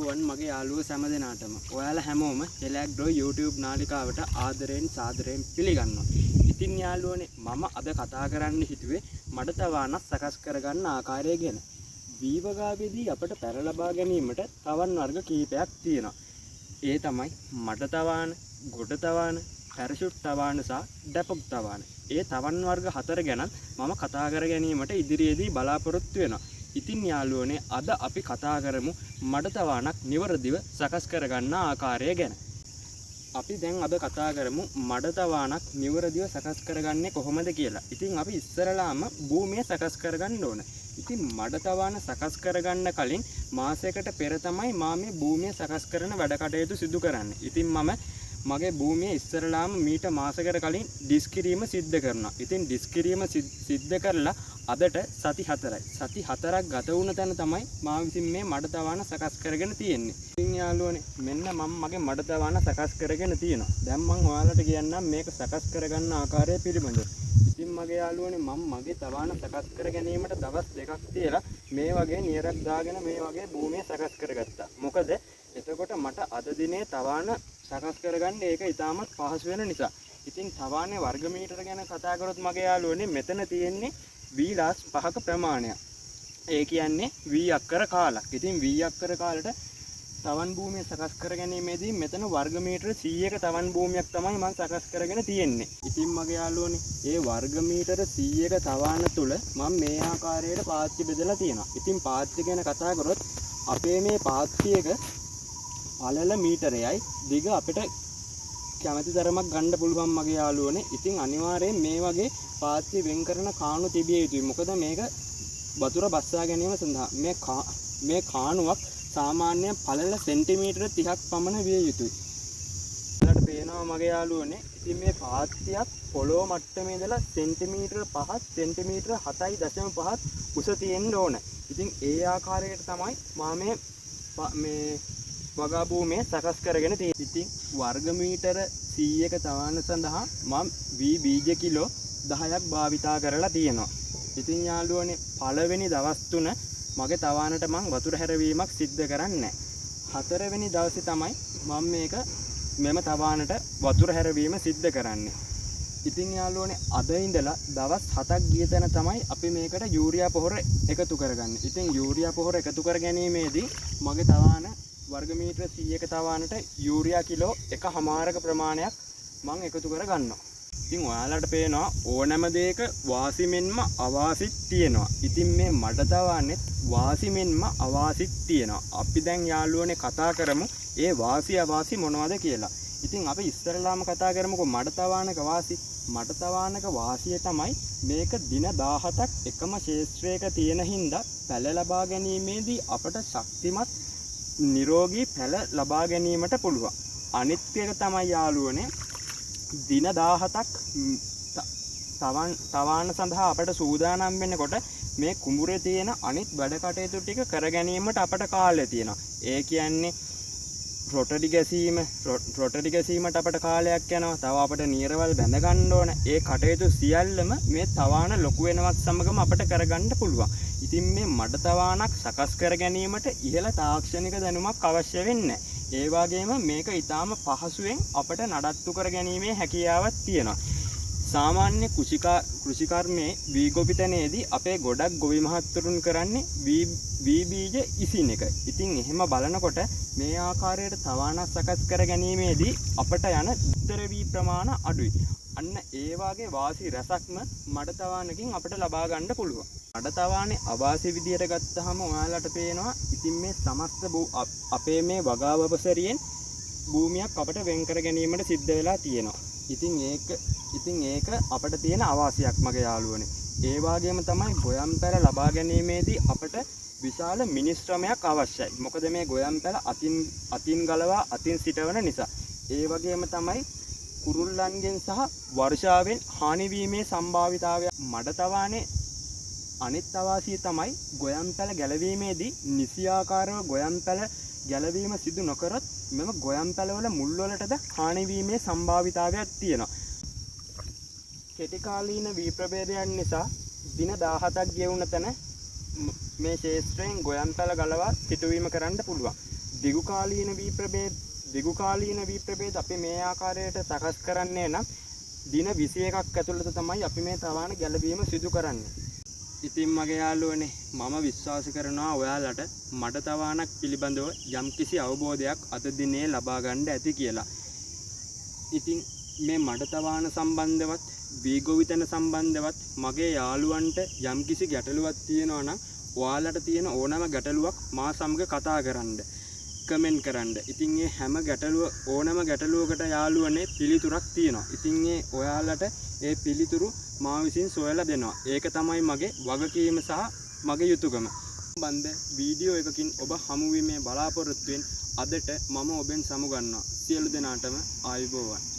අයිබෝන් මගේ යාළුවෝ සෑම දෙනාටම. ඔයාලා හැමෝම එලැග්‍රෝ YouTube නාලිකාවට ආදරයෙන් සාදරයෙන් පිළිගන්නවා. ඉතින් යාළුවනේ මම අද කතා කරන්න හිතුවේ මඩතවානක් සකස් කරගන්න ආකාරය ගැන. වීවගාවේදී අපට පැර ලබා ගැනීමට තවන් වර්ග කිහිපයක් තියෙනවා. ඒ තමයි මඩතවාන, ගොඩතවාන, පැරෂුට් තවාන සහ ඩැපොක් තවාන. ඒ තවන් වර්ග 4 ගැන මම කතා කර ගැනීමට ඉදිරියේදී බලාපොරොත්තු වෙනවා. ඉතින් යාළුවනේ අද අපි කතා කරමු මඩතවානක් නිවැරදිව සකස් කරගන්න ආකාරය ගැන. අපි දැන් අද කතා කරමු මඩතවානක් නිවැරදිව සකස් කරගන්නේ කොහොමද කියලා. ඉතින් අපි ඉස්සරලාම භූමිය සකස් කරගන්න ඕන. ඉතින් මඩතවාන සකස් කරගන්න කලින් මාසයකට පෙර තමයි මම මේ භූමිය සකස් කරන වැඩ කටයුතු සිදු කරන්නේ. ඉතින් මම මගේ භූමිය ඉස්සරලාම මීට මාසයකට කලින් ඩිස් කිරීම සිද්ධ කරනවා. ඉතින් ඩිස් කිරීම සිද්ධ කරලා අදට සති 4යි. සති 4ක් ගත වුණ තැන තමයි මා විසින් මේ මඩතවාන සකස් කරගෙන තියෙන්නේ. ඉතින් යාළුවනේ මෙන්න මම මගේ මඩතවාන සකස් කරගෙන තියෙනවා. දැන් මම ඔයාලට කියන්නම් මේක සකස් කරගන්න ආකාරය පිළිබඳව. ඉතින් මගේ යාළුවනේ මම මගේ තවාන සකස් කර ගැනීමට දවස් 2ක් තියලා මේ වගේ නියරක් දාගෙන මේ වගේ භූමිය සකස් කරගත්තා. මොකද එතකොට මට අද දිනේ තවාන සකස් කරගන්න ඒක ඉතාමත් පහසු වෙන නිසා. ඉතින් තවානේ වර්ග මීටර ගැන කතා කරොත් මගේ යාළුවනේ මෙතන තියෙන්නේ V+ 5ක ප්‍රමාණයක්. ඒ කියන්නේ V අක්කර කාලක්. ඉතින් V අක්කර කාලට තවන් භූමිය සකස් කර ගැනීමේදී මෙතන වර්ග මීටර 100ක තවන් භූමියක් තමයි මම සකස් කරගෙන තියෙන්නේ. ඉතින් මගේ යාළුවනේ ඒ වර්ග මීටර 100ක තවාන තුල මම මේ ආකාරයට පාත්‍ය බෙදලා තියෙනවා. ඉතින් පාත්‍ය ගැන කතා කරොත් අපේ මේ පාත්‍යයක පළල මීටරයයි දිග අපිට කැමති තරමක් ගන්න පුළුවන් මගේ යාළුවනේ. ඉතින් අනිවාර්යයෙන් මේ වගේ පාත්‍ය වෙන් කරන කාණු තිබිය යුතුයි. මොකද මේක වතුර බස්සා ගැනීම සඳහා මේ කාණුවක් සාමාන්‍යයෙන් පළල සෙන්ටිමීටර 30ක් පමණ විය යුතුයි. ඔයාලට පේනවා මගේ යාළුවනේ. ඉතින් මේ පාත්‍යයක් පොළොව මට්ටමේ ඉඳලා සෙන්ටිමීටර 5ක් සෙන්ටිමීටර 7.5ක් උස තියෙන්න ඕන. ඉතින් ඒ ආකාරයට තමයි මම මේ වගා භූමිය සකස් කරගෙන තියෙන්නේ. ඉතින් වර්ග මීටර 100ක තවාන සඳහා මම V බීජ කිලෝ 10ක් භාවිතා කරලා තියෙනවා. ඉතින් යාළුවනේ පළවෙනි දවස් 3 මගේ තවානට මම වතුර හැරවීමක් සිද්ධ කරන්නේ. 4 වෙනි දවසේ තමයි මම මෙම තවානට වතුර හැරවීම සිද්ධ කරන්නේ. ඉතින් යාළුවනේ අද ඉඳලා දවස් 7ක් ගිය තැන තමයි අපි මේකට යූරියා පොහොර එකතු කරගන්නේ. ඉතින් යූරියා පොහොර එකතු කර ගැනීමේදී මගේ තවාන වර්ග මීටර 100ක තවානට යූරියා කිලෝ 1.5ක ප්‍රමාණයක් මම එකතු කර ගන්නවා. ඉතින් ඔයාලට පේනවා ඕනෑම දෙයක වාසි මෙන්ම අවාසිත් තියෙනවා. ඉතින් මේ මඩතවානෙත් වාසි මෙන්ම අවාසිත් තියෙනවා. අපි දැන් යාළුවනේ කතා කරමු ඒ වාසි අවාසි මොනවද කියලා. ඉතින් අපි ඉස්සරලාම කතා කරමුකෝ මඩතවානක වාසි. මඩතවානක වාසිය තමයි මේක දින 17ක් එකම ක්ෂේත්‍රයක තියෙන හින්දා පැල ලබා ගැනීමේදී අපට ශක්තිමත් නිරෝගී පැල ලබා ගැනීමට පුළුවන්. අනිත් එක තමයි යාළුවනේ දින 17ක් තවාන සඳහා අපට සූදානම් වෙනකොට මේ කුඹුරේ තියෙන අනිත් වැඩ කටයුතු ටික කර ගැනීමට අපට කාලය තියෙනවා. ඒ කියන්නේ රොටරි ගැසීමට අපට කාලයක් යනවා. තව අපට නියරවල් බැඳ ගන්න ඕන. ඒ කටයුතු සියල්ලම මේ තවාන ලොකු වෙනවත් සමගම අපට කරගන්න පුළුවන්. ඉතින් මේ මඩතවානක් සකස් කර ගැනීමට ඉහළ තාක්ෂණික දැනුමක් අවශ්‍ය වෙන්නේ. ඒ වගේම මේක ඊටාම පහසුවෙන් අපට නඩත්තු කර ගැනීමේ හැකියාවක් තියෙනවා. සාමාන්‍ය කෘෂිකර්මයේ වී ගොවිතැනේදී අපේ ගොඩක් ගොවි මහත්තුරුන් කරන්නේ වී බීජ ඉසින එක. ඉතින් එහෙම බලනකොට මේ ආකාරයට තවානක් සකස් කර ගැනීමේදී අපට යන උත්තර වී ප්‍රමාණ අඩුයි. අන්න ඒ වාගේ වාසි රසක්ම මඩතවානකින් අපට ලබා ගන්න පුළුවන්. මඩතවානේ අවාසි විදියට ගත්තාම ඔයාලට පේනවා ඉතින් මේ සමස්ත අපේ මේ වගාවපසරියෙන් භූමියක් අපට වෙන් කර ගැනීමට සිද්ධ වෙලා තියෙනවා. ඉතින් ඒක අපට තියෙන අවාසියක් මගේ යාළුවනේ. ඒ වගේම තමයි ගොයම් පැල ලබා ගැනීමේදී අපට විශාල මිනිස් ශ්‍රමයක් අවශ්‍යයි. මොකද මේ ගොයම් පැල අතින් ගලවා අතින් සිටවන නිසා. ඒ වගේම තමයි කුරුල්ලන්ගෙන් සහ වර්ෂාවෙන් හානි වීමේ සම්භාවිතාවය. මඩතවානේ අනිත් අවාසිය තමයි ගොයම් පැල ගැලවීමේදී නිසියාකාරව ගොයම් පැල ගැලවීම සිදු නොකරත් මෙම ගොයම් පැලවල මුල් වලටද හානි වීමේ සම්භාවිතාවයක් තියෙනවා. කෙටි කාලීන වී ප්‍රභේදයන් නිසා දින 17ක් ගෙවුන තැන මේ ශේෂ්ත්‍රයෙන් ගොයම් පැල ගලවා සිටුවීම කරන්න පුළුවන්. දිගුකාලීන වී ප්‍රභේද අපි මේ ආකාරයට සකස් කරන්නේ නම් දින 21ක් ඇතුළත තමයි අපි මේ තවාන ගැලවීම සිදු කරන්නේ. ඉතින් මගේ යාළුවනේ මම විශ්වාස කරනවා ඔයාලට මඩ තවානක් පිළිබඳව යම්කිසි අවබෝධයක් අද දිනේ ලබා ගන්න ඇති කියලා. ඉතින් මේ මඩ තවාන සම්බන්ධවත් වීගොවිතැන සම්බන්ධවත් මගේ යාළුවන්ට යම්කිසි ගැටලුවක් තියෙනවා නම් ඔයාලට තියෙන ඕනම ගැටලුවක් මා සමග කතා කරන්න. කමෙන්ට් කරන්න. ඉතින් මේ හැම ඕනම ගැටලුවකට යාළුවනේ පිළිතුරක් තියෙනවා. ඉතින් ඔයාලට ඒ පිළිතුරු මා විසින් සොයලා දෙනවා. ඒක තමයි මගේ වගකීම සහ මගේ යුතුයකම. බන්ද වීඩියෝ එකකින් ඔබ හමු වීමේ බලාපොරොත්තුවෙන් අදට මම ඔබෙන් සමුගන්නවා. සියලු දෙනාටම ආයුබෝවන්.